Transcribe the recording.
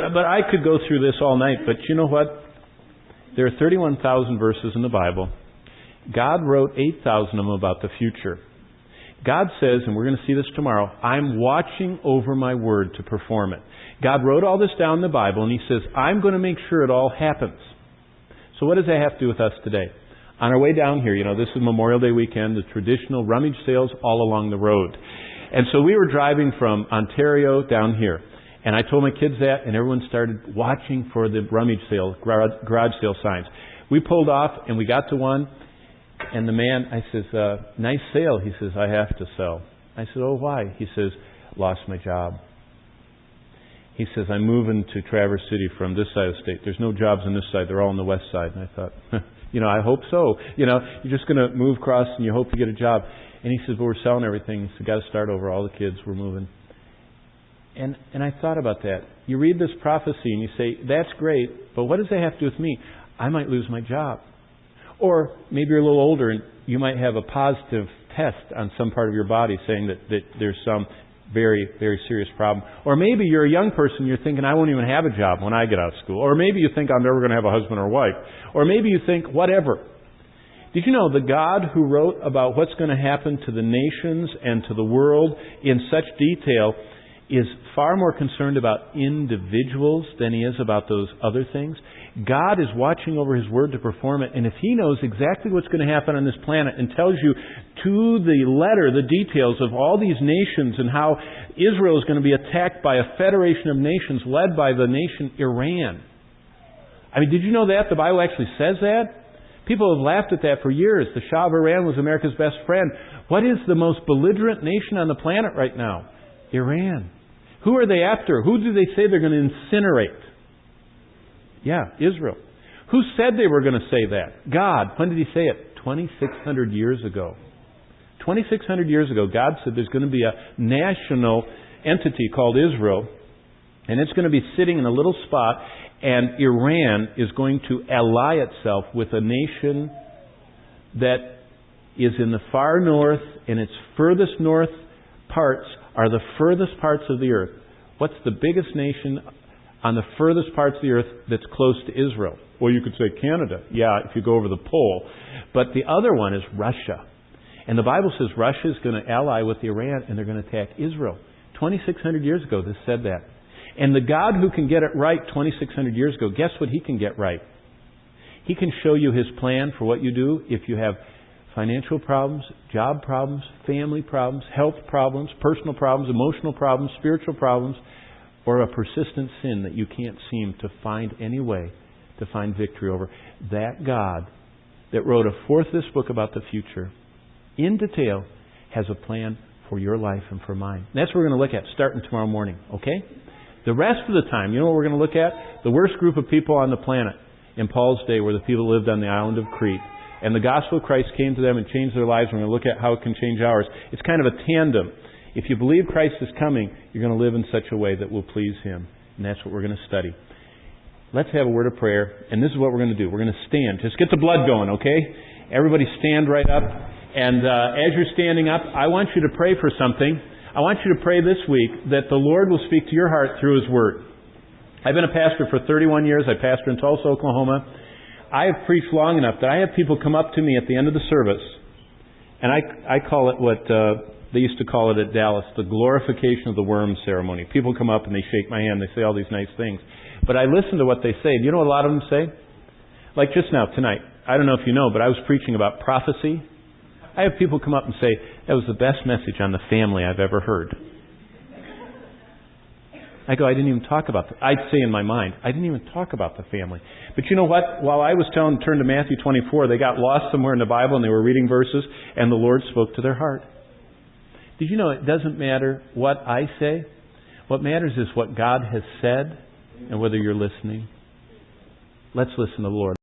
But I could go through this all night. But you know what? There are 31,000 verses in the Bible. God wrote 8,000 of them about the future. God says, and we're going to see this tomorrow, I'm watching over my word to perform it. God wrote all this down in the Bible, and He says, I'm going to make sure it all happens. So what does that have to do with us today? On our way down here, this is Memorial Day weekend, the traditional rummage sales all along the road. And so we were driving from Ontario down here. And I told my kids that, and everyone started watching for the rummage sale, garage sale signs. We pulled off, and we got to one, and the man, I says, nice sale. He says, I have to sell. I said, oh, why? He says, lost my job. He says, I'm moving to Traverse City from this side of the state. There's no jobs on this side. They're all on the west side. And I thought, I hope so. You're just going to move across and you hope you get a job. And he says, well, we're selling everything. So got to start over. All the kids were moving. And I thought about that. You read this prophecy and you say, that's great, but what does that have to do with me? I might lose my job. Or maybe you're a little older and you might have a positive test on some part of your body saying that there's some very, very serious problem. Or maybe you're a young person, you're thinking, I won't even have a job when I get out of school. Or maybe you think I'm never going to have a husband or wife. Or maybe you think, whatever. Did you know the God who wrote about what's going to happen to the nations and to the world in such detail is far more concerned about individuals than He is about those other things? God is watching over His word to perform it, and if He knows exactly what's going to happen on this planet and tells you to the letter the details of all these nations and how Israel is going to be attacked by a federation of nations led by the nation Iran. I mean, did you know that? The Bible actually says that? People have laughed at that for years. The Shah of Iran was America's best friend. What is the most belligerent nation on the planet right now? Iran. Who are they after? Who do they say they're going to incinerate? Yeah, Israel. Who said they were going to say that? God. When did He say it? 2,600 years ago. 2,600 years ago, God said there's going to be a national entity called Israel, and it's going to be sitting in a little spot, and Iran is going to ally itself with a nation that is in the far north, and its furthest north parts are the furthest parts of the earth. What's the biggest nation on the furthest parts of the earth that's close to Israel? Well, you could say Canada. Yeah, if you go over the pole. But the other one is Russia. And the Bible says Russia is going to ally with Iran and they're going to attack Israel. 2,600 years ago, this said that. And the God who can get it right 2,600 years ago, guess what He can get right? He can show you His plan for what you do if you have financial problems, job problems, family problems, health problems, personal problems, emotional problems, spiritual problems, or a persistent sin that you can't seem to find any way to find victory over. That God that wrote a fourth this book about the future in detail has a plan for your life and for mine. And that's what we're going to look at starting tomorrow morning, okay? The rest of the time, you know what we're going to look at? The worst group of people on the planet in Paul's day were the people who lived on the island of Crete. And the gospel of Christ came to them and changed their lives. We're going to look at how it can change ours. It's kind of a tandem. If you believe Christ is coming, you're going to live in such a way that will please Him. And that's what we're going to study. Let's have a word of prayer. And this is what we're going to do. We're going to stand. Just get the blood going, okay? Everybody stand right up. And as you're standing up, I want you to pray for something. I want you to pray this week that the Lord will speak to your heart through His Word. I've been a pastor for 31 years. I pastor in Tulsa, Oklahoma. I have preached long enough that I have people come up to me at the end of the service, and I call it what they used to call it at Dallas, the glorification of the worm ceremony. People come up and they shake my hand, they say all these nice things. But I listen to what they say. Do you know what a lot of them say? Like just now, tonight. I don't know if you know, but I was preaching about prophecy. I have people come up and say, that was the best message on the family I've ever heard. I go, I didn't even talk about I'd say in my mind, I didn't even talk about the family. But you know what? While I was telling them to turn to Matthew 24, they got lost somewhere in the Bible and they were reading verses and the Lord spoke to their heart. Did you know it doesn't matter what I say? What matters is what God has said and whether you're listening. Let's listen to the Lord.